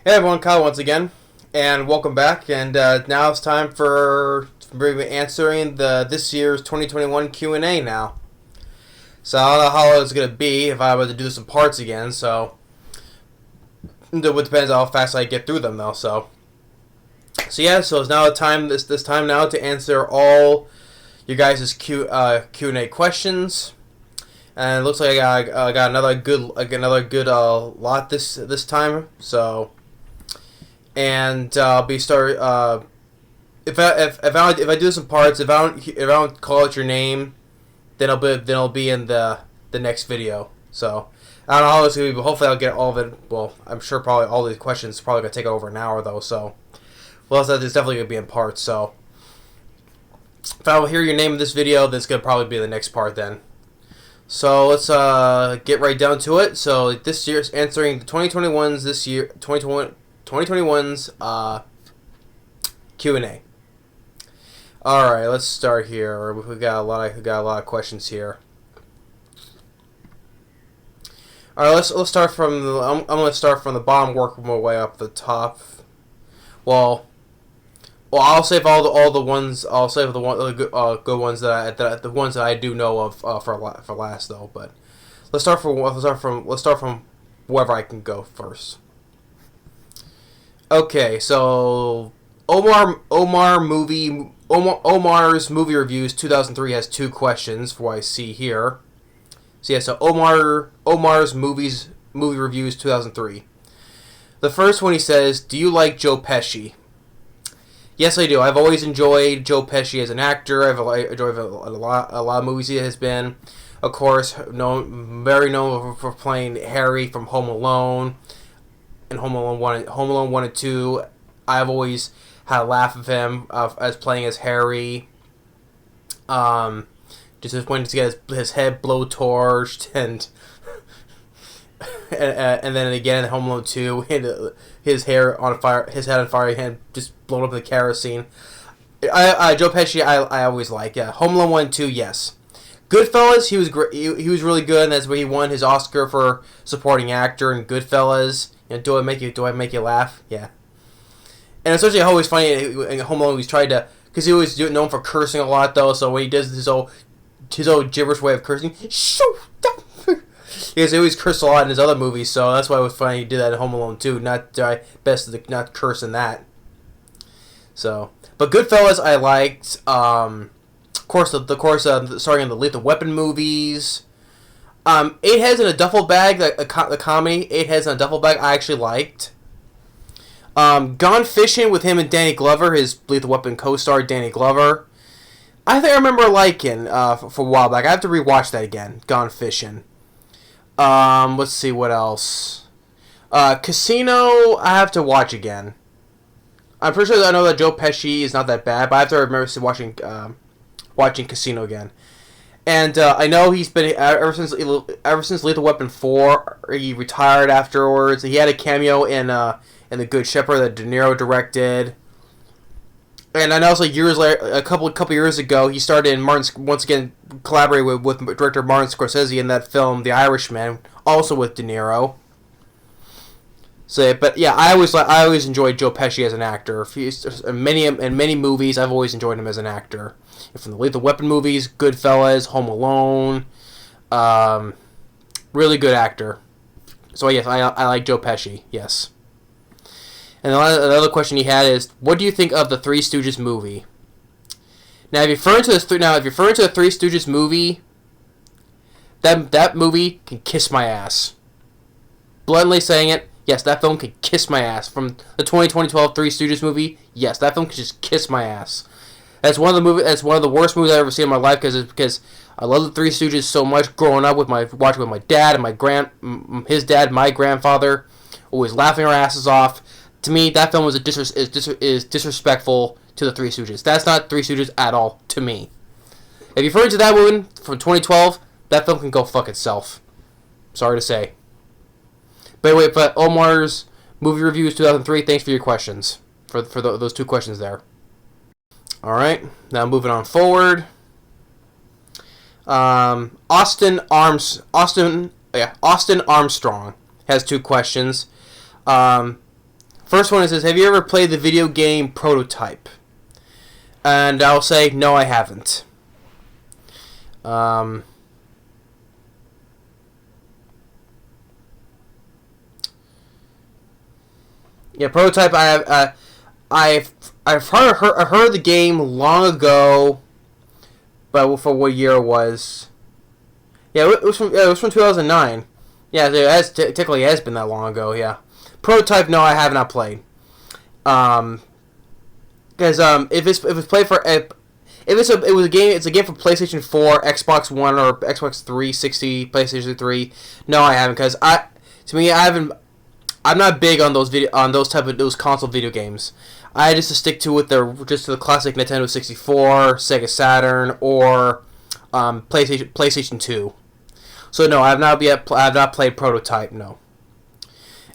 Hey everyone, Kyle once again, and welcome back. And now it's time for answering this year's 2021 Q&A now. So I don't know how it's gonna be if I were to do this in parts again. So it depends on how fast I get through them, though. So yeah. So it's now time this time now to answer all your guys' Q&A questions. And it looks like I got another good lot this time. So. And I'll be start. If I do this in parts, if I don't call out your name, then I'll be in the next video. So I don't know how it's gonna be, but hopefully I'll get all of it. Well, I'm sure probably all these questions probably gonna take over an hour though. So it's definitely gonna be in parts. So if I don't hear your name in this video, then it's gonna probably be the next part then. So let's get right down to it. So this year's answering the 2021's this year 2021's Q&A. All right, let's start here. We got a lot of questions here. All right, let's start from the. I'm gonna start from the bottom, work my way up the top. Well, I'll save all the ones. I'll save the good ones the ones that I do know of for last though. But let's start from wherever I can go first. Okay, so Omar's movie reviews 2003 has two questions for what I see here. So yeah, so Omar's movie reviews 2003. The first one, he says, "Do you like Joe Pesci?" Yes, I do. I've always enjoyed Joe Pesci as an actor. I've enjoyed a lot of movies he has been. Of course, very known for playing Harry from Home Alone. And Home Alone 1 and 2, I've always had a laugh of him as playing as Harry. Just when to get his head blowtorched and then again in Home Alone 2, his hair on fire, his head on fire, and just blown up in the kerosene. Joe Pesci, I always like. Yeah, Home Alone 1 and 2, yes. Goodfellas, he was great. He was really good, and that's where he won his Oscar for supporting actor in Goodfellas. Do I make you laugh? Yeah. And especially always funny in Home Alone, he's tried to, because he was known for cursing a lot though. So when he does his old gibberish way of cursing, shoot, because he always cursed a lot in his other movies. So that's why it was funny he did that in Home Alone too. Not not curse in that. So, but Goodfellas I liked. Of course, starting in the Lethal Weapon movies. Eight Heads in a Duffel Bag, the comedy, Eight Heads in a Duffel Bag, I actually liked. Gone Fishing with him and Danny Glover, his Lethal Weapon co-star Danny Glover. I think I remember liking for a while back. I have to rewatch that again, Gone Fishing. Let's see what else. Casino, I have to watch again. I'm pretty sure I know that Joe Pesci is not that bad, but I have to remember watching Casino again. And I know he's been ever since Lethal Weapon 4. He retired afterwards. He had a cameo in The Good Shepherd that De Niro directed. And I know also years later, a couple years ago, he started in once again collaborating with director Martin Scorsese in that film The Irishman, also with De Niro. So, but yeah, I always enjoyed Joe Pesci as an actor. In many movies, I've always enjoyed him as an actor. From the Lethal Weapon movies, Goodfellas, Home Alone, really good actor. So yes, I like Joe Pesci. Yes. And another question he had is, what do you think of the Three Stooges movie? Now, if you're referring to the Three Stooges movie, that movie can kiss my ass. Bluntly saying it, yes, that film can kiss my ass. From the 2012 Three Stooges movie, yes, that film can just kiss my ass. That's one of the worst movies I've ever seen in my life because I love the Three Stooges so much. Growing up watching with my dad and his dad, my grandfather, always laughing our asses off. To me, that film is disrespectful to the Three Stooges. That's not Three Stooges at all to me. If you're referring to that one from 2012, that film can go fuck itself. Sorry to say. But anyway, Omar's movie reviews 2003. Thanks for your questions for those two questions there. All right, now moving on forward. Austin Armstrong has two questions. First one is, have you ever played the video game Prototype? And I'll say, no, I haven't. Yeah, Prototype. I've heard the game long ago, but for what year it was. Yeah, it was from 2009. Yeah, it has technically has been that long ago. Yeah, Prototype. No, I have not played. Because if it's played for it's a game for PlayStation 4, Xbox One, or Xbox 360, PlayStation 3. No, I haven't, because I'm not big on those console video games. I just stick to the classic Nintendo 64, Sega Saturn, or PlayStation 2. So no, I have not played Prototype. No.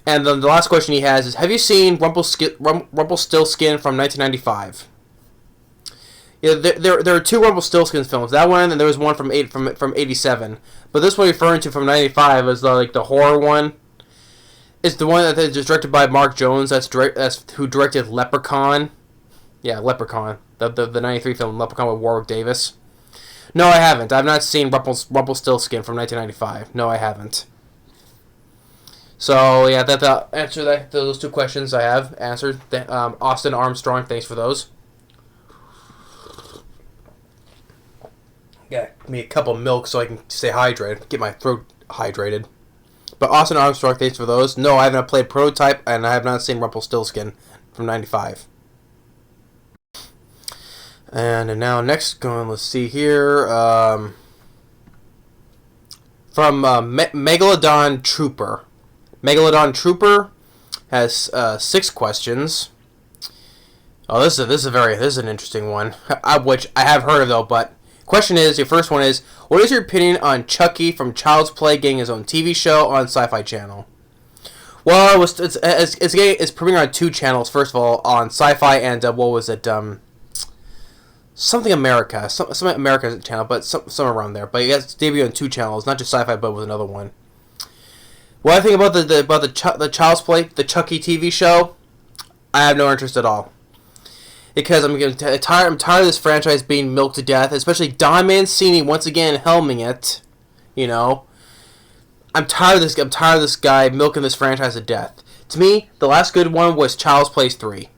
And then the last question he has is, have you seen Rumpelstiltskin from 1995? Yeah, there are two Rumpelstiltskin films. That one, and there was one from 87. But this one referring to from 95 is the horror one. It's the one that is directed by Mark Jones. That's who directed Leprechaun. Yeah, Leprechaun. The 93 film Leprechaun with Warwick Davis. No, I haven't. I've not seen Rumpelstiltskin from 1995. No, I haven't. So yeah, that answer those two questions I have answered. Austin Armstrong, thanks for those. Got me a cup of milk so I can stay hydrated, get my throat hydrated. But Austin Armstrong, thanks for those. No, I have not played Prototype, and I have not seen Rumpelstiltskin from 95. And now next, let's see here. From Megalodon Trooper. Megalodon Trooper has 6 questions. Oh, this is an interesting one, which I have heard of though. But question is, your first one is, what is your opinion on Chucky from Child's Play getting his own TV show on Sci-Fi Channel? Well, it's premiering on 2 channels. First of all, on Sci-Fi and what was it? Something America, some America channel, but some around there. But it's debuted on 2 channels, not just Sci-Fi, but with another one. What I think about the Child's Play, the Chucky TV show, I have no interest at all. Because I'm tired of this franchise being milked to death, especially Don Mancini once again helming it. You know, I'm tired of this guy milking this franchise to death. To me, the last good one was Child's Play 3.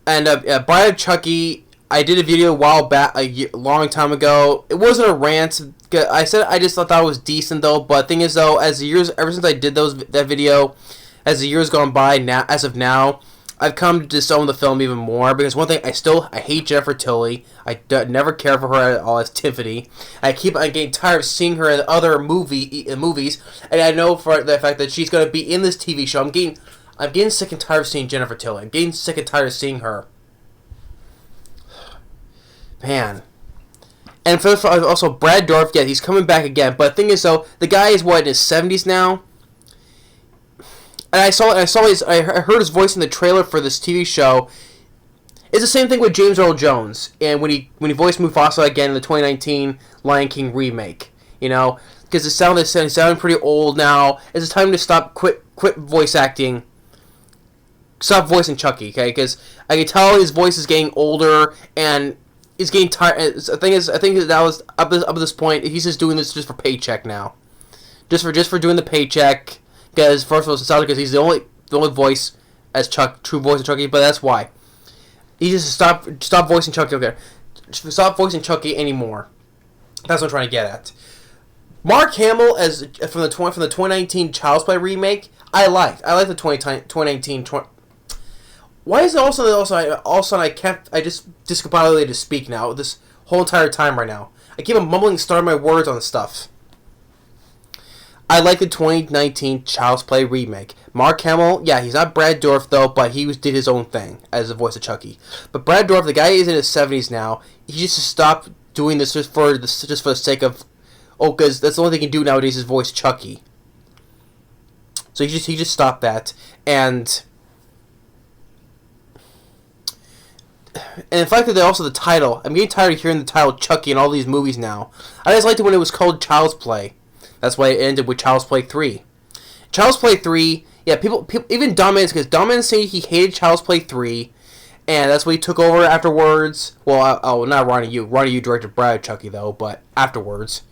And Bride of Chucky, I did a video a while back, a long time ago. It wasn't a rant. I said I just thought it was decent though. But thing is though, ever since I did that video, as the years gone by, as of now, I've come to disown the film even more, because one thing, I hate Jennifer Tilly. I never care for her at all as Tiffany. I'm getting tired of seeing her in other movies, and I know for the fact that she's going to be in this TV show. I'm getting sick and tired of seeing Jennifer Tilly. I'm getting sick and tired of seeing her. Man. And also Brad Dourif, yeah, he's coming back again. But the thing is though, the guy is in his 70s now. And I heard his voice in the trailer for this TV show. It's the same thing with James Earl Jones, and when he voiced Mufasa again in the 2019 Lion King remake, you know, because it sounded pretty old now. It's time to quit voice acting. Stop voicing Chucky, okay? Because I can tell his voice is getting older and he's getting tired. The thing is, I think that was up to this point, he's just doing this just for paycheck now, just for doing the paycheck. Because first of all, it's sadly because he's the only voice as true voice of Chucky, but that's why he just stop voicing Chucky. Okay, stop voicing Chucky anymore. That's what I'm trying to get at. Mark Hamill as from the 2019 Child's Play remake. I like the 2019. Why is it all of a sudden I just discombobulated to speak now this whole entire time right now? I keep on mumbling, starting my words on stuff. I like the 2019 Child's Play remake. Mark Hamill, yeah, he's not Brad Dourif though, but he did his own thing as the voice of Chucky. But Brad Dourif, the guy is in his 70s now. He just stopped doing this just for the sake of, because that's the only thing he can do nowadays is voice Chucky. So he just stopped that, and in fact that also the title. I'm getting tired of hearing the title Chucky in all these movies now. I just liked it when it was called Child's Play. That's why it ended with Child's Play 3. Child's Play 3, Yeah, people even Dominic, because Dominic said he hated Child's Play 3, and that's what he took over afterwards. Well, not Ronnie Yu. Ronnie Yu directed Bride of Chucky, though, but afterwards.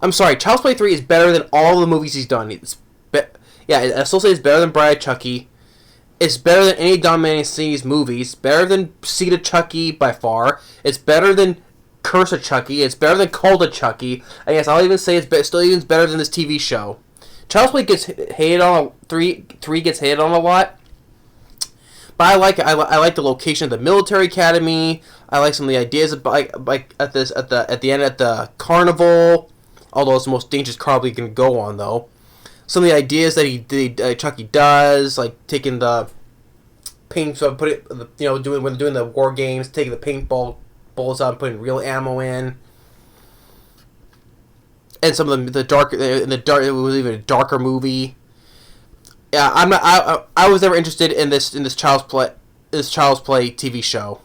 I'm sorry, Child's Play 3 is better than all the movies he's done. I still say it's better than Bride of Chucky. It's better than any Don Mancini's movies. Better than Seed of Chucky by far. It's better than Curse of Chucky. It's better than Cult of Chucky. I guess I'll even say it's still even better than this TV show. Child's Play gets hated on. Three gets hated on a lot. But I like it. I like the location of the military academy. I like some of the ideas of, like at the end at the carnival. Although it's the most dangerous carnival you can go on, though. Some of the ideas that Chucky does, like taking the paint, so put it, when doing the war games, taking the paintball bullets out and putting real ammo in, and some of it was even a darker movie. Yeah, I was never interested in this Child's Play TV show.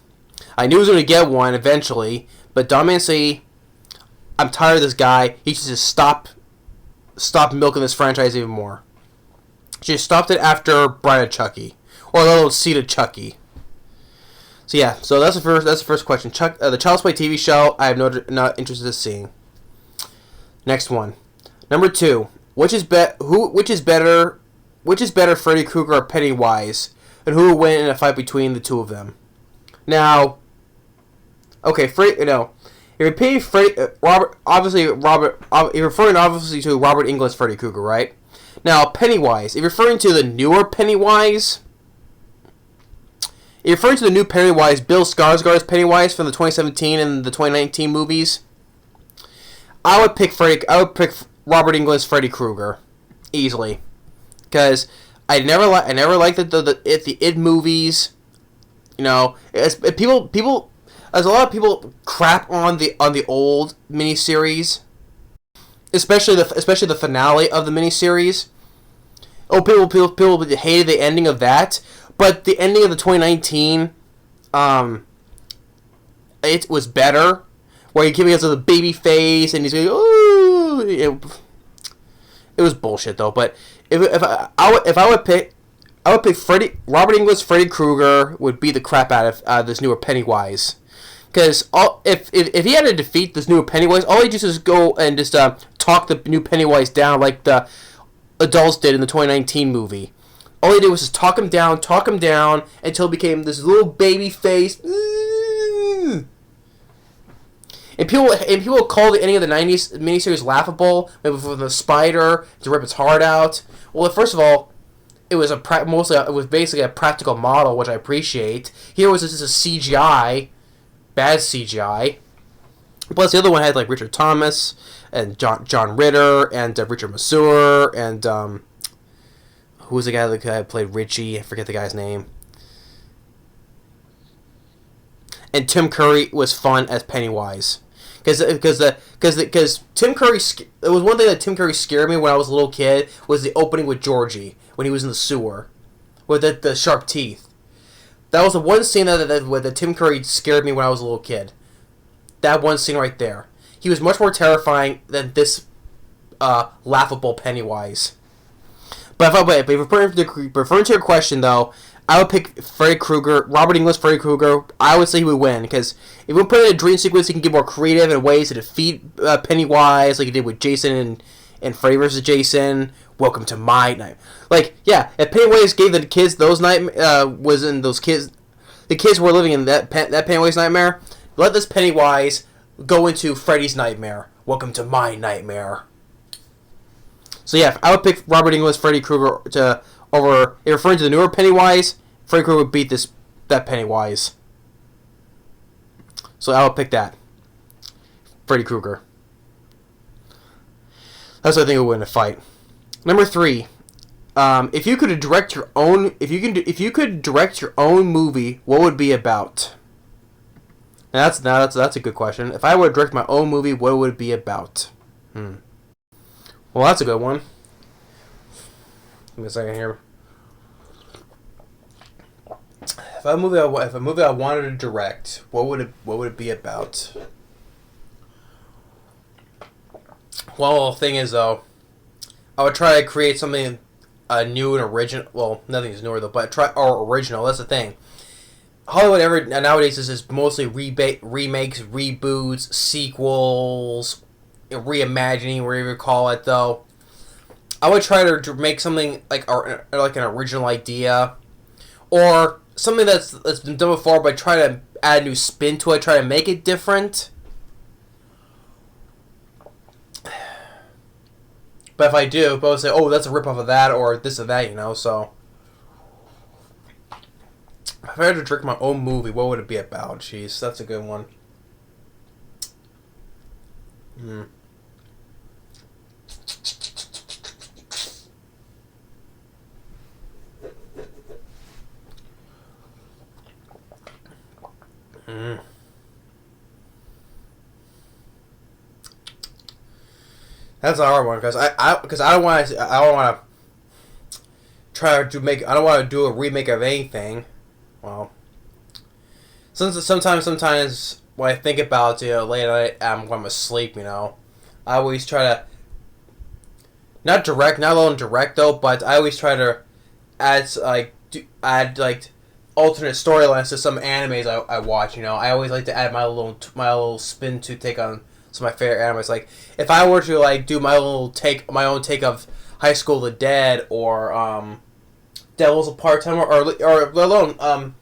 I knew I was going to get one eventually, but Don Mancini, I'm tired of this guy. He should just stop milking this franchise even more. She just stopped it after Bride of Chucky, or a little Seed of Chucky. So yeah, that's the first question. The Child's Play TV show, I have not interested in seeing. Next one, number 2. Which is better, Freddy Krueger or Pennywise, and who will win in a fight between the two of them? Now, okay, If you're paying you're referring obviously to Robert Englund's Freddy Krueger, right? Now, Pennywise, if you're referring to the newer Pennywise, if you're referring to the new Pennywise, Bill Skarsgård's Pennywise from the 2017 and the 2019 movies, I would pick Robert Englund's Freddy Krueger easily, because I never liked the It movies. People. As a lot of people crap on the old miniseries, especially the finale of the miniseries. Oh, people hated the ending of that, but the ending of the 2019, it was better. Where he came as a baby face and he's going, ooh, it was bullshit though. But if I would pick Robert Englund's Freddy Krueger would beat the crap out of this newer Pennywise. Because if he had to defeat this new Pennywise, all he just is go and just talk the new Pennywise down like the adults did in the 2019 movie. All he did was just talk him down until he became this little baby face. And people call the ending of the 90s miniseries laughable, maybe with the spider to rip its heart out. Well, first of all, it was basically a practical model, which I appreciate. Here was just a CGI. Bad CGI. Plus, the other one had like Richard Thomas and John Ritter and Richard Masur and who was the guy that played Richie? I forget the guy's name. And Tim Curry was fun as Pennywise, because Tim Curry. It was one thing that Tim Curry scared me when I was a little kid was the opening with Georgie when he was in the sewer with the sharp teeth. That was the one scene that Tim Curry scared me when I was a little kid. That one scene right there. He was much more terrifying than this laughable Pennywise. But if referring to your question, though, I would pick Freddy Krueger, Robert Englund's Freddy Krueger. I would say he would win, because if we put in a dream sequence, he can get more creative in ways to defeat Pennywise, like he did with Jason and Freddy vs. Jason. Welcome to my night. Like, yeah, if Pennywise gave the kids those the kids were living in that Pennywise nightmare, let this Pennywise go into Freddy's nightmare. Welcome to my nightmare. So yeah, I would pick Robert Englund's Freddy Krueger over. If referring to the newer Pennywise, Freddy Krueger would beat that Pennywise. So I would pick that. Freddy Krueger. That's what I think would win a fight. Number 3, if you could direct your own movie, what would it be about? That's a good question. If I were to direct my own movie, what would it be about? Well, that's a good one. Give me a second here. If a movie I wanted to direct, what would it be about? Well, the thing is though, I would try to create something a new and original. Well, nothing's newer though, but try or original. That's the thing. Hollywood nowadays is just mostly remakes, reboots, sequels, reimagining, whatever you call it. Though I would try to make something like an original idea, or something that's been done before, but try to add a new spin to it. Try to make it different. But if I do, people say, "Oh, that's a ripoff of that," or this or that, So, if I had to direct my own movie, what would it be about? Jeez, that's a good one. Hmm. Hmm. That's a hard one because I don't want to try to make I don't want to do a remake of anything. Well, sometimes when I think about late at night when I'm asleep, I always try to not alone direct though, but I always try to add alternate storylines to some animes I watch. I always like to add my little spin to take on some of my favorite animes. Like if I were to do my own take of High School of the Dead or Devil's a Part-Timer or let alone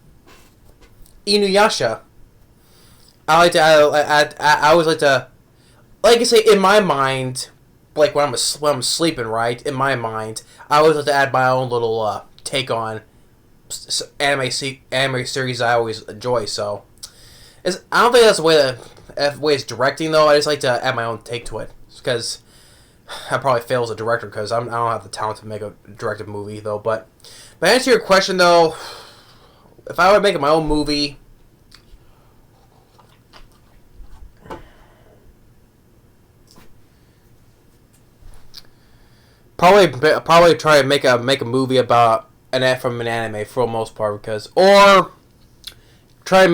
Inuyasha. I always like to, like I say, in my mind, like when I'm sleeping, right? In my mind, I always like to add my own little take on anime series I always enjoy. So, I don't think that's the way it's directing though. I just like to add my own take to it because I probably fail as a director because I don't have the talent to make a directed movie though. But to answer your question though, if I were making my own movie, probably try to make a movie about from an anime for the most part or try to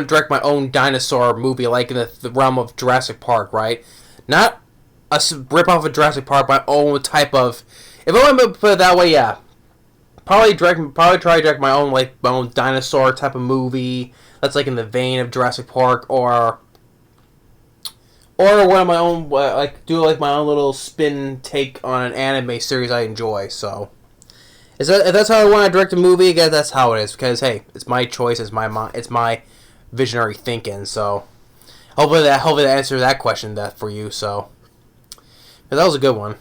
direct my own dinosaur movie like in the realm of Jurassic Park, right? Not a rip off of Jurassic Park, my own type of. If I want to put it that way, yeah. Probably try to direct my own dinosaur type of movie that's like in the vein of Jurassic Park or one of my own do my own little spin take on an anime series I enjoy. So if that's how I want to direct a movie, I guess that's how it is because hey, it's my choice, it's my visionary thinking. So hopefully that answers that question for you. So that was a good one.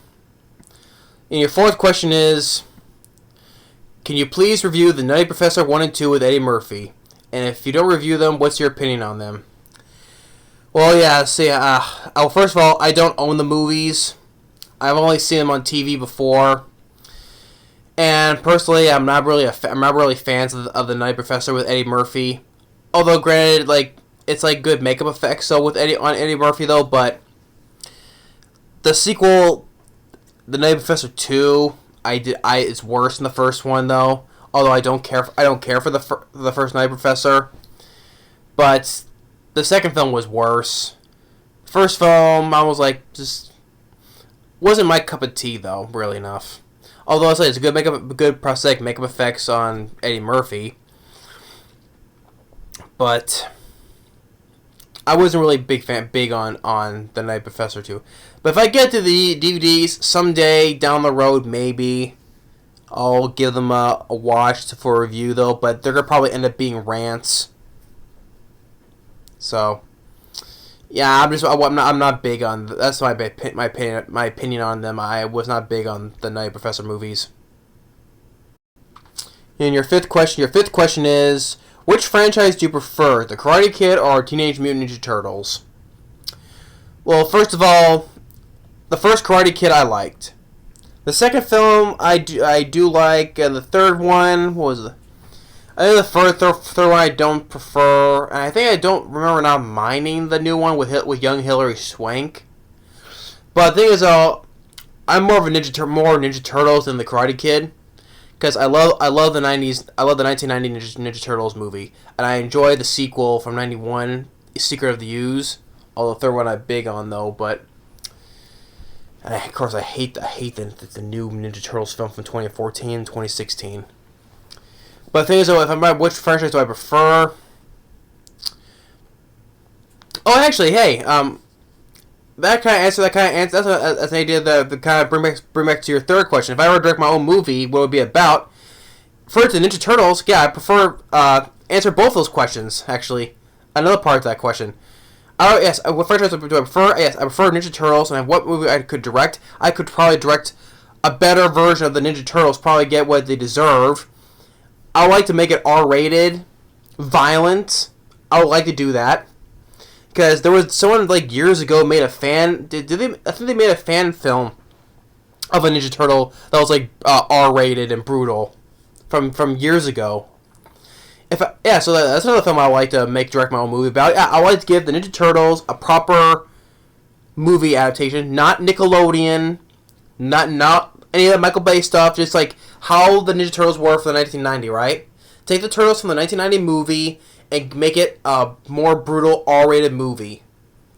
And your fourth question is, can you please review The Nutty Professor 1 and 2 with Eddie Murphy? And if you don't review them, what's your opinion on them? Well, yeah, see, first of all, I don't own the movies. I've only seen them on TV before. And personally, I'm not really fans of The Nutty Professor with Eddie Murphy. Although, granted, it's good makeup effects so with Eddie Murphy though, but the sequel, The Nutty Professor 2, it's worse than the first one though. Although I don't care for the first Nutty Professor, but the second film was worse. First film, I was just wasn't my cup of tea though, really enough. Although I say it's good prosthetic makeup effects on Eddie Murphy, but I wasn't really big on the Nutty Professor 2. But if I get to the DVDs someday down the road, maybe I'll give them a watch for a review though. But they're gonna probably end up being rants. So yeah, I'm not big on. That's my opinion on them. I was not big on the Nutty Professor movies. And your fifth question is, which franchise do you prefer, The Karate Kid or Teenage Mutant Ninja Turtles? Well, first of all, the first Karate Kid I liked. The second film I do like, and the third one, what was it? I think the third one I don't prefer, and I think I don't remember now minding the new one with young Hilary Swank. But the thing is, I'm more of a Ninja Turtles than the Karate Kid, because I love the 90s. I love the 1990 Ninja Turtles movie, and I enjoy the sequel from '91, Secret of the Ooze. Although the third one I'm big on though, but And of course, I hate the new Ninja Turtles film from 2014, 2016. But the thing is, though, if I'm about which franchise do I prefer? Oh, actually, hey, that kind of answer. That's an idea that kind of bring back to your third question. If I were to direct my own movie, what would it be about? For the Ninja Turtles, yeah, I prefer answer both those questions. Actually, another part of that question. Oh yes, what franchise do I prefer? Yes, I prefer Ninja Turtles, and what movie I could direct? I could probably direct a better version of the Ninja Turtles. Probably get what they deserve. I would like to make it R-rated, violent. I would like to do that. Because there was someone like years ago made a fan. I think they made a fan film of a Ninja Turtle that was like R-rated and brutal from years ago. So that's another film I would like to direct my own movie about. Yeah, I would like to give the Ninja Turtles a proper movie adaptation, not Nickelodeon, not any of that Michael Bay stuff. Just like how the Ninja Turtles were for the 1990, right? Take the Turtles from the 1990 movie and make it a more brutal R-rated movie.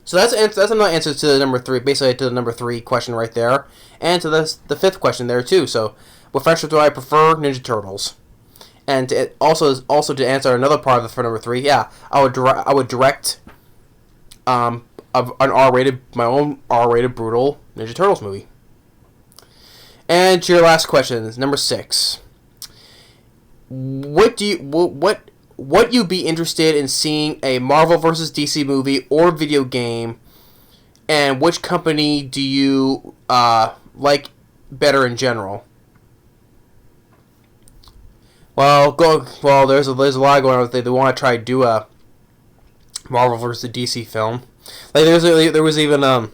So that's another answer to the number 3, basically to the number 3 question right there, and to the 5th question there too. So, what franchise do I prefer? Ninja Turtles. And also to answer another part of for number 3, yeah, I would direct my own R-rated brutal Ninja Turtles movie. And to your last question, number 6. What you'd be interested in seeing a Marvel vs. DC movie or video game, and which company do you like better in general? Well, there's a lot going on. They want to try to do a Marvel vs. DC film. Like there was even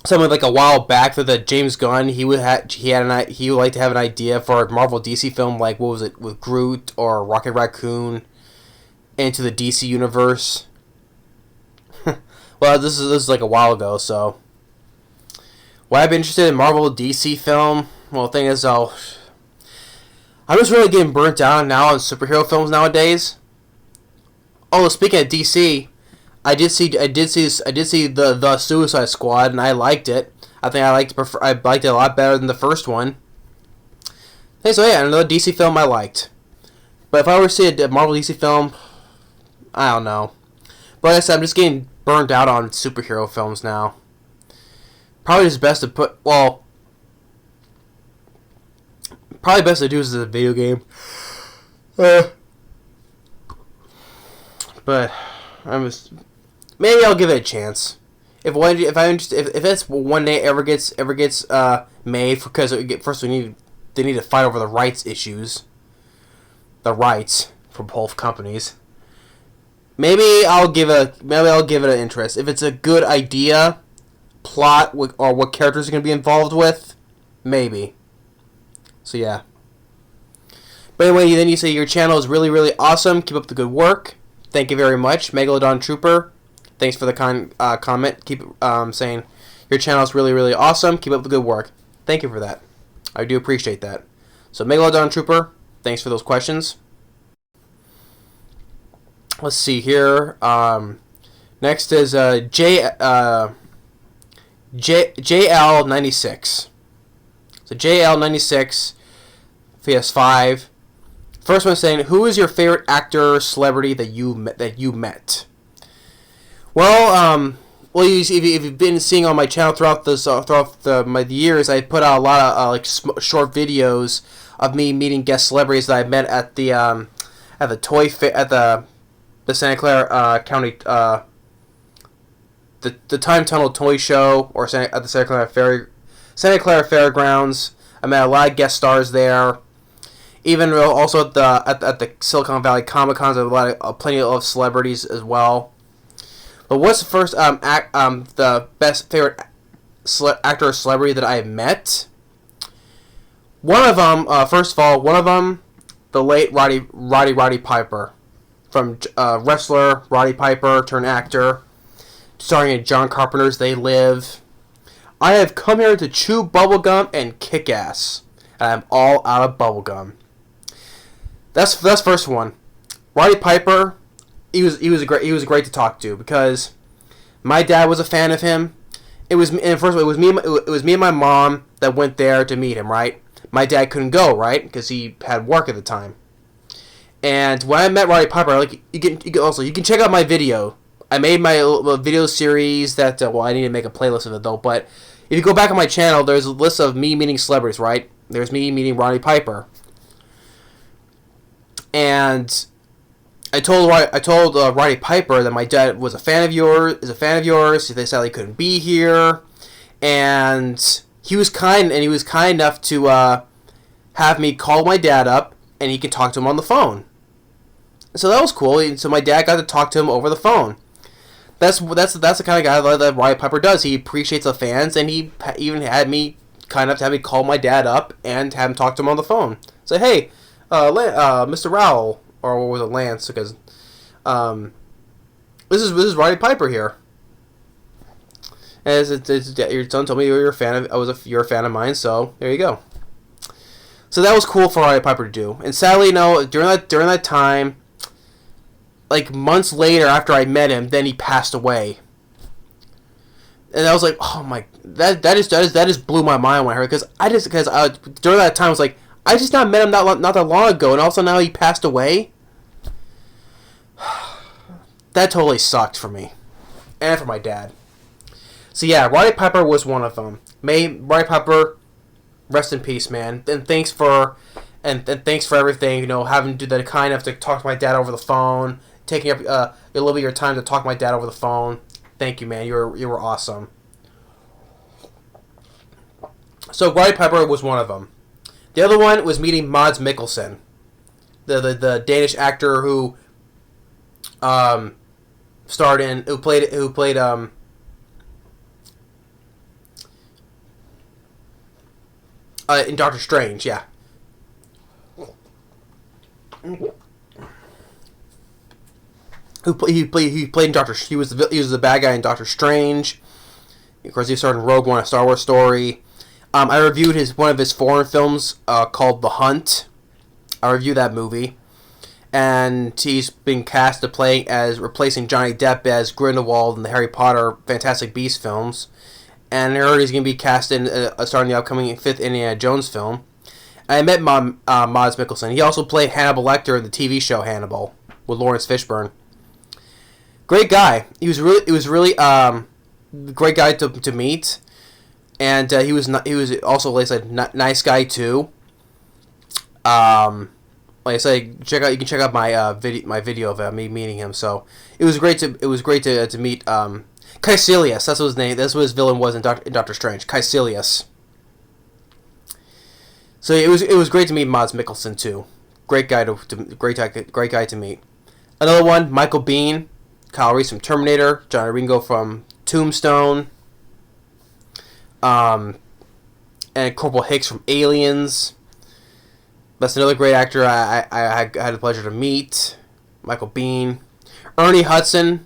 something like a while back that the James Gunn he would like to have an idea for a Marvel DC film, like what was it, with Groot or Rocket Raccoon into the DC universe. Well, this is like a while ago, so would I be interested in Marvel DC film? Well, the thing is, I'm just really getting burnt out now on superhero films nowadays. Oh, speaking of DC, I did see the Suicide Squad, and I liked it. I liked it a lot better than the first one. Hey, so yeah, another DC film I liked. But if I were to see a Marvel DC film, I don't know. But like I said, I'm just getting burned out on superhero films now. Probably just best to do this as a video game. But maybe I'll give it a chance. If that's one day ever gets made, because first they need to fight over the rights issues, the rights for both companies. Maybe I'll give it an interest if it's a good idea, plot, or what characters are going to be involved with. Maybe. So yeah. But anyway, then you say your channel is really, really awesome. Keep up the good work. Thank you very much, Megalodon Trooper. Thanks for the comment. Keep saying your channel is really, really awesome. Keep up the good work. Thank you for that. I do appreciate that. So Megalodon Trooper, thanks for those questions. Let's see here. Next is JL96. So JL96, PS5. First one saying, who is your favorite actor or celebrity that you met? Well, if you've been seeing on my channel throughout my years, I put out a lot of short videos of me meeting guest celebrities that I met at the toy fair at the Santa Clara County the Time Tunnel Toy Show, or at the Santa Clara Fairgrounds. I met a lot of guest stars there. Even also at the Silicon Valley Comic Cons, plenty of celebrities as well. But what's the first the best favorite actor or celebrity that I have met? One of them, the late Roddy Piper, from wrestler Roddy Piper turned actor, starring in John Carpenter's They Live. I have come here to chew bubblegum and kick ass, and I'm all out of bubblegum. That's first one. Roddy Piper, he was great to talk to, because my dad was a fan of him, It was, and first of all, it was me and my mom that went there to meet him, right? My dad couldn't go, right, because he had work at the time. And when I met Roddy Piper, like you can check out my video. I made my video series that I need to make a playlist of it though. But if you go back on my channel, there's a list of me meeting celebrities, right? There's me meeting Roddy Piper, and I told Roddy Piper that my dad was a fan of yours. They said he couldn't be here, and he was kind enough to have me call my dad up, and he could talk to him on the phone. So that was cool. So my dad got to talk to him over the phone. That's the kind of guy that Roddy Piper does. He appreciates the fans, and he even had me kind enough to have me call my dad up and have him talk to him on the phone. Say, hey, Mr. Rowell, or what was it, Lance? Because this is Roddy Piper here. As your son told me you're a fan of, you're a fan of mine, so there you go. So that was cool for Roddy Piper to do. And sadly, during that time, like months later after I met him, then he passed away. And I was like, oh my, that just blew my mind when I heard it, because during that time I was like, I just not met him not that long ago, and also now he passed away. That totally sucked for me, and for my dad. So yeah, Roddy Piper was one of them. May Roddy Piper rest in peace, man. And thanks for everything. Having to do that kind enough to talk to my dad over the phone, taking up a little bit of your time to talk to my dad over the phone. Thank you, man. You were awesome. So Roddy Piper was one of them. The other one was meeting Mads Mikkelsen, the Danish actor who played in Doctor Strange, yeah. He played in Doctor. He was the bad guy in Doctor Strange. Of course, he starred in Rogue One, a Star Wars story. I reviewed one of his foreign films called The Hunt. I reviewed that movie, and he's been cast to play as replacing Johnny Depp as Grindelwald in the Harry Potter Fantastic Beasts films. And I heard he's going to be cast in starting the upcoming 5th Indiana Jones film. And I met Mads Mikkelsen. He also played Hannibal Lecter in the TV show Hannibal with Lawrence Fishburne. Great guy. He was really great guy to meet, and he was also, like I said, nice guy too. Like I said, you can check out my video of me meeting him. So it was great to meet Caecilius. That's what his name. That's what his villain was in Doctor Strange. Caecilius. So it was great to meet Mads Mikkelsen too. Great guy to meet. Another one, Michael Biehn, Kyle Reese from Terminator, Johnny Ringo from Tombstone, and Corporal Hicks from Aliens. That's another great actor I had the pleasure to meet. Michael Biehn. Ernie Hudson,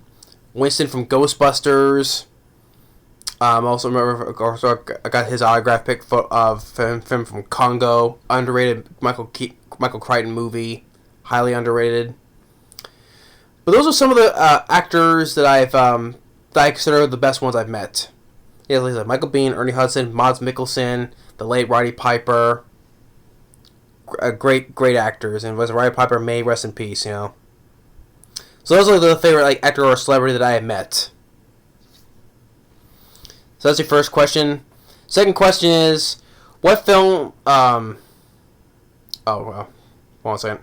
Winston from Ghostbusters. Also remember, I got his autograph pic of him from Congo. Underrated Michael Crichton movie, highly underrated. But those are some of the actors that I consider the best ones I've met. Yeah, like Michael Biehn, Ernie Hudson, Mads Mikkelsen, the late Roddy Piper. Great actors, and was Roddy Piper, may rest in peace. So those are the favorite actor or celebrity that I have met. So that's your first question. Second question is, what film? Oh well, one second.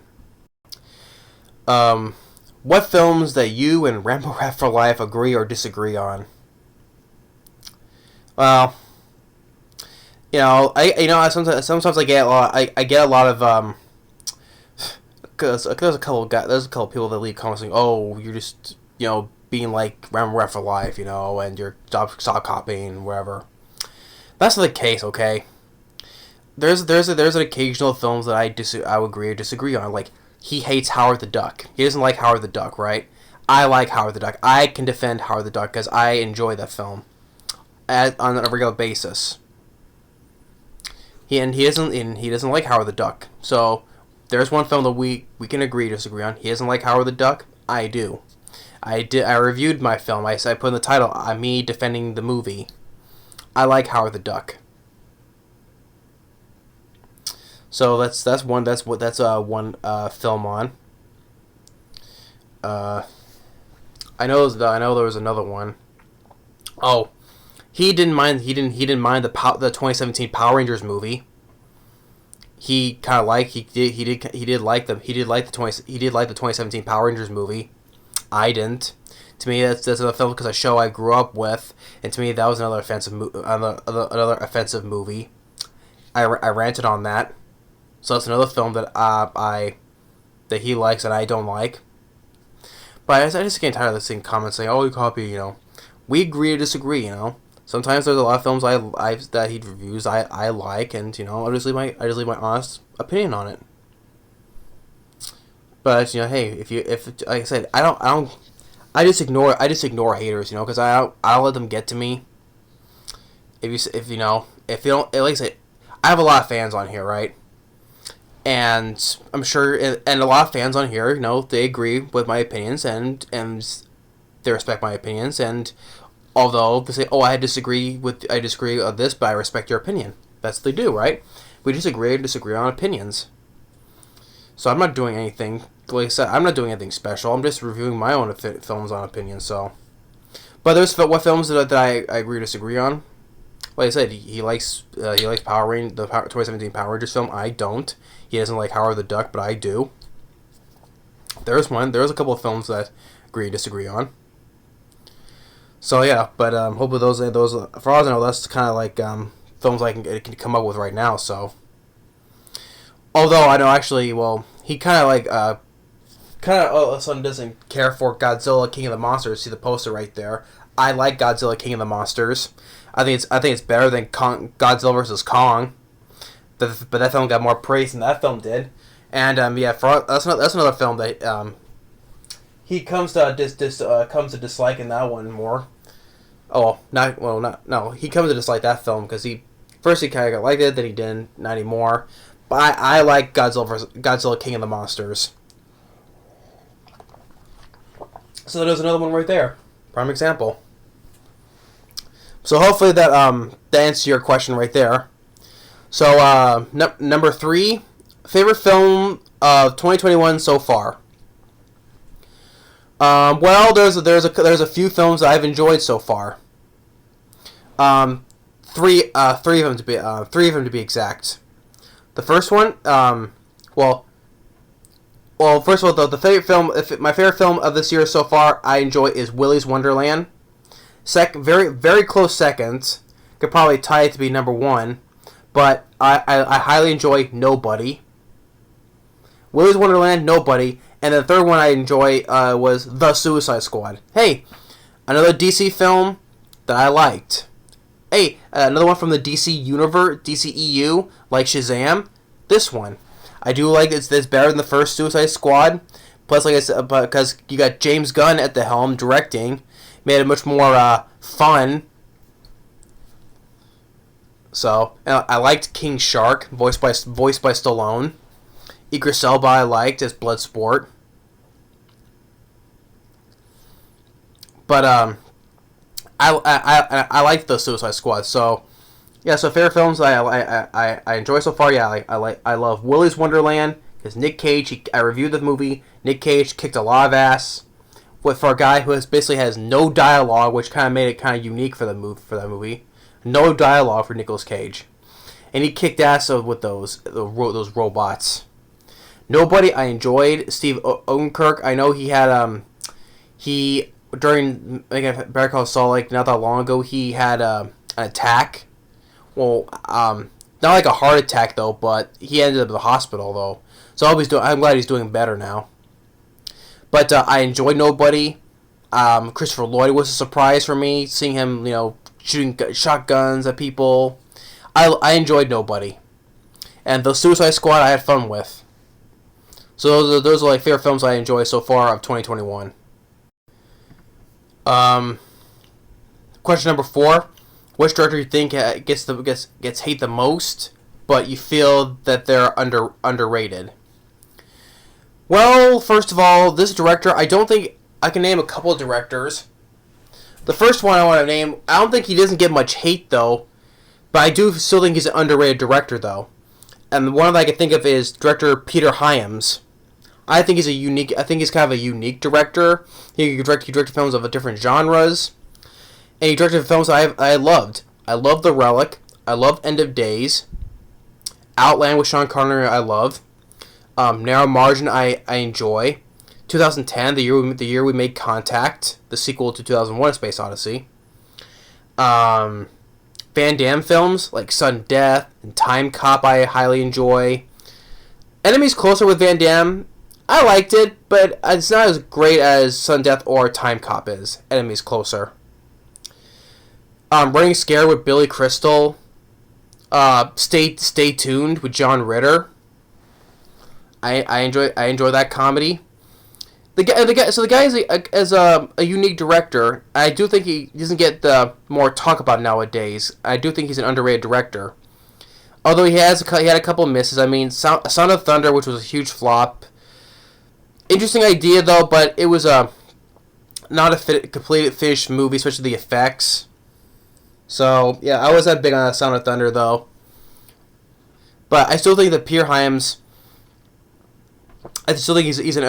What films that you and Rambo Rat for Life agree or disagree on? Well, sometimes I get a lot. I get a lot of because there's a couple of people that leave comments saying, "Oh, you're just being like Rambo Rat for Life, and you're stop copying whatever." That's not the case, okay? There's an occasional films that I would agree or disagree on. Like, he hates Howard the Duck. He doesn't like Howard the Duck, right? I like Howard the Duck. I can defend Howard the Duck because I enjoy that film on a regular basis. He doesn't like Howard the Duck. So there's one film that we can agree to disagree on. He doesn't like Howard the Duck. I do. I reviewed my film. I put in the title, me defending the movie. I like Howard the Duck. So that's one film on. I know there was another one. Oh, he didn't mind the 2017 Power Rangers movie. He kind of like he did like the 2017 Power Rangers movie. I didn't. To me, that's another film because a show I grew up with, and to me that was another offensive movie. I ranted on that. So that's another film that that he likes and I don't like. But I just get tired of seeing comments saying, "Oh, you copy," We agree to disagree, Sometimes there's a lot of films that he reviews I like, and I just leave my honest opinion on it. But hey, if like I said, I just ignore haters, because I'll let them get to me. If you don't, like I said, I have a lot of fans on here, right? And I'm sure, and a lot of fans on here, they agree with my opinions and they respect my opinions. And although they say, "Oh, I disagree with this, but I respect your opinion," that's what they do, right? We just disagree on opinions. So I'm not doing anything. Like I said, I'm not doing anything special. I'm just reviewing my own films on opinions. So, but there's what films that I agree to disagree on. Like I said, he likes Power Rangers, the 2017 Power Rangers film. I don't. He doesn't like Howard the Duck, but I do. There's a couple of films that agree disagree on. So yeah, but hopefully those for all I know, that's kind of like films I can come up with right now. So, although I know actually, well, he kind of all of a sudden doesn't care for Godzilla King of the Monsters. See the poster right there. I like Godzilla King of the Monsters. I think it's better than Godzilla vs. Kong. But that film got more praise than that film did. And that's another film that he comes to dislike in that one more. He comes to dislike that film because he kind of liked it, then he didn't, not anymore. But I like Godzilla King of the Monsters. So there's another one right there, prime example. So hopefully that answers your question right there. So number 3, favorite film of 2021 so far. Well, there's a few films that I've enjoyed so far. Three of them to be exact. The first one, first of all, the favorite film, my favorite film of this year so far, I enjoy is Willy's Wonderland. Very very close second, could probably tie it to be number 1, but I highly enjoy Nobody. Willy's Wonderland, Nobody. And the third one I enjoy was The Suicide Squad. Hey, another DC film that I liked. Hey, another one from the DC Universe, DCEU, like Shazam. This one, I do like. It's better than the first Suicide Squad. Plus, like I said, because you got James Gunn at the helm directing, made it much more fun. So, I liked King Shark, voiced by Stallone. Idris Elba I liked as Bloodsport. But I like the Suicide Squad. So yeah, so favorite films I enjoy so far. Yeah, I love Willy's Wonderland because Nick Cage. I reviewed the movie. Nick Cage kicked a lot of ass. For a guy who has no dialogue, which kind of made it kind of unique for that movie. No dialogue for Nicolas Cage, and he kicked ass with those robots. Nobody I enjoyed. Steve Odenkirk. I know he had during Better Call Saul, like not that long ago, he had an attack. Well, not like a heart attack though, but he ended up in the hospital though. So I'm glad he's doing better now. But I enjoyed Nobody. Christopher Lloyd was a surprise for me, seeing him, shooting shotguns at people. I enjoyed Nobody, and the Suicide Squad I had fun with. So those are like favorite films I enjoy so far of 2021. Question number 4: which director you think gets hate the most, but you feel that they're underrated? Well, first of all, this director, I don't think I can name a couple of directors, The first one I want to name, I don't think he doesn't get much hate though, but I do still think he's an underrated director though. And the one that I can think of is director Peter Hyams. I think he's kind of a unique director. He directed films of different genres, and he directed films I loved. I love The Relic. I love End of Days. Outland with Sean Connery, I love. Narrow Margin, I enjoy. 2010, the year we made Contact, the sequel to 2001: A Space Odyssey. Van Damme films like Sudden Death and Time Cop, I highly enjoy. Enemies Closer with Van Damme, I liked it, but it's not as great as Sudden Death or Time Cop is. Enemies Closer. Running Scared with Billy Crystal. Stay Tuned with John Ritter. I enjoy that comedy. The guy is a unique director. I do think he doesn't get the more talk about nowadays. I do think he's an underrated director. Although he had a couple misses. I mean, Son of Thunder, which was a huge flop. Interesting idea though, but it was not a completely finished movie, especially the effects. So yeah, I wasn't big on Sound of Thunder though. But I still think that Peter Hyams. I still think he's an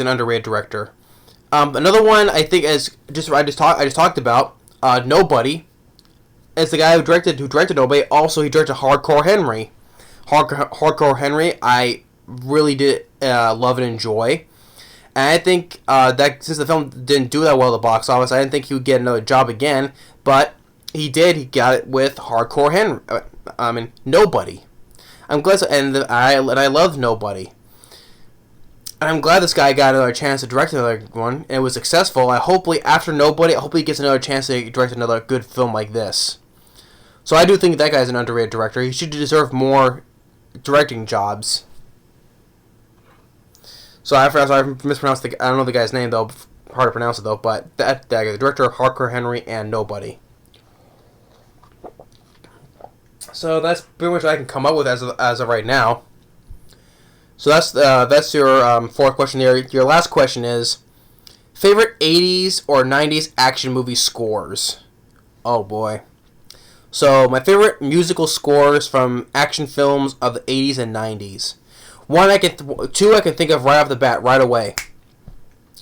underrated director. Another one I think is I just talked about Nobody. As the guy who directed Nobody, also he directed Hardcore Henry. Hardcore Henry, I really did love and enjoy. And I think that since the film didn't do that well at the box office, I didn't think he would get another job again. But he did. He got it with Hardcore Henry. Nobody. I'm glad, and I love Nobody. And I'm glad this guy got another chance to direct another one, and it was successful. Hopefully after Nobody, he gets another chance to direct another good film like this. So I do think that guy's an underrated director. He should deserve more directing jobs. So I mispronounced I don't know the guy's name though. Hard to pronounce it though. But that guy, the director of Hardcore Henry and Nobody. So that's pretty much what I can come up with as of right now. So that's your fourth question there. Your last question is favorite 80s or 90s action movie scores. Oh boy. So my favorite musical scores from action films of the 80s and 90s. Two I can think of right off the bat right away.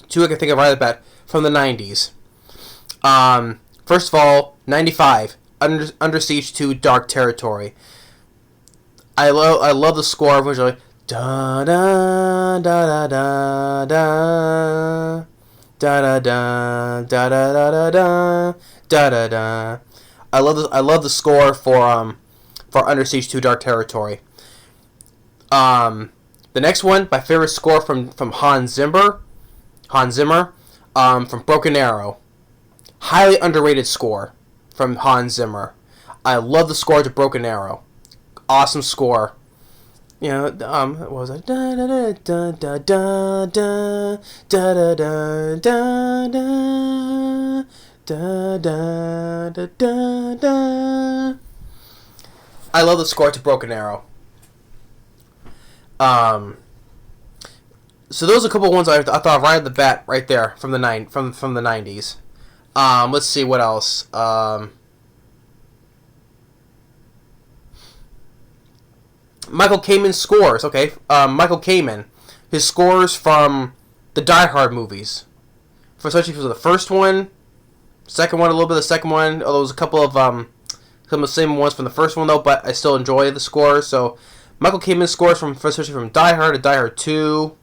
Two I can think of right off the bat from the 90s. First of all, 95, Under Siege 2, Dark Territory. I love the score, which like da da da da da da da da da da da da da da da. I love the score for Under Siege 2, Dark Territory. The next one, my favorite score from Hans Zimmer, from Broken Arrow. Highly underrated score from Hans Zimmer. I love the score to Broken Arrow. Awesome score. You know, what was it? Da da da da da da da da da da da da da da da. I love the score to Broken Arrow. So those are a couple of ones I thought right at the bat, right there from the 90s. Let's see what else. Michael Kamen's scores. Okay, Michael Kamen, his scores from the Die Hard movies, especially for the first one, second one, a little bit of the second one. Although there's a couple of some of the same ones from the first one though, but I still enjoy the scores. So Michael Kamen's scores especially from Die Hard to Die Hard 2.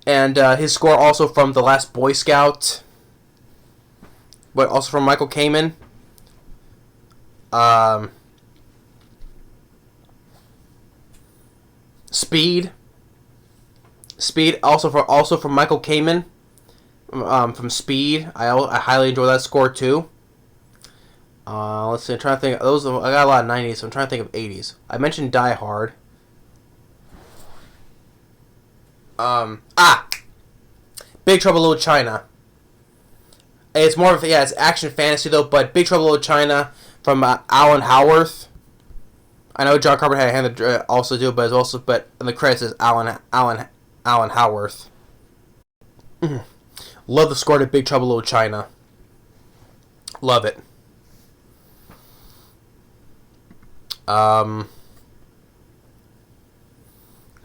And his score also from The Last Boy Scout, but also from Michael Kamen. Speed, also from Michael Kamen. From Speed, I highly enjoy that score too. Let's see. I'm trying to think. I got a lot of 90s, so I'm trying to think of 80s. I mentioned Die Hard. Big Trouble in Little China. It's more of it's action fantasy though, but Big Trouble in Little China from Alan Howarth. I know John Carpenter had a hand to also do it, but in the credits is Alan Howarth. Love the score to Big Trouble in Little China. Love it. Trying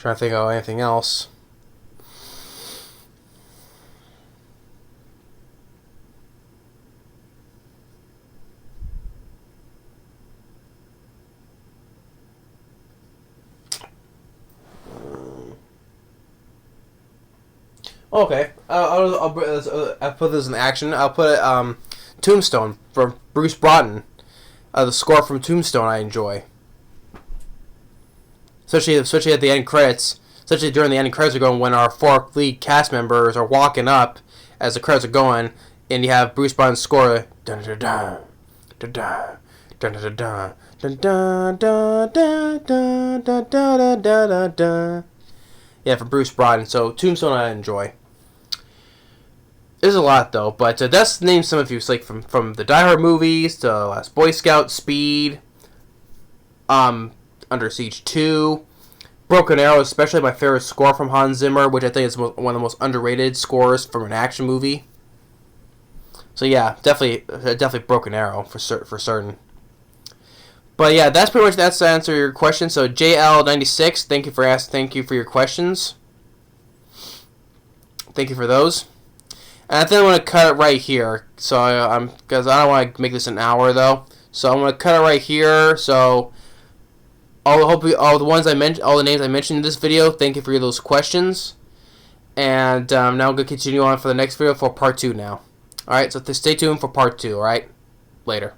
to think of anything else. Okay, I'll put this in action. I'll put Tombstone from Bruce Broughton. The score from Tombstone I enjoy, especially at the end credits. Especially during the end credits are going when our 4 lead cast members are walking up as the credits are going, and you have Bruce Broughton's score. Dun dun dun dun dun dun dun dun dun dun dun dun dun dun dun. Yeah, from Bruce Broughton. So Tombstone I enjoy. There's a lot though, but that's name some of you. Like from the Die Hard movies to Last Boy Scout, Speed, Under Siege 2, Broken Arrow, especially my favorite score from Hans Zimmer, which I think is one of the most underrated scores from an action movie. So yeah, definitely Broken Arrow for certain. But yeah, that's the answer to your question. So JL96, thank you for your questions. Thank you for those. And I think I'm gonna cut it right here. So because I don't want to make this an hour though. So I'm gonna cut it right here. So all the names I mentioned in this video, thank you for those questions. And now I'm gonna continue on for the next video for part 2 now. All right, so stay tuned for part 2. All right, later.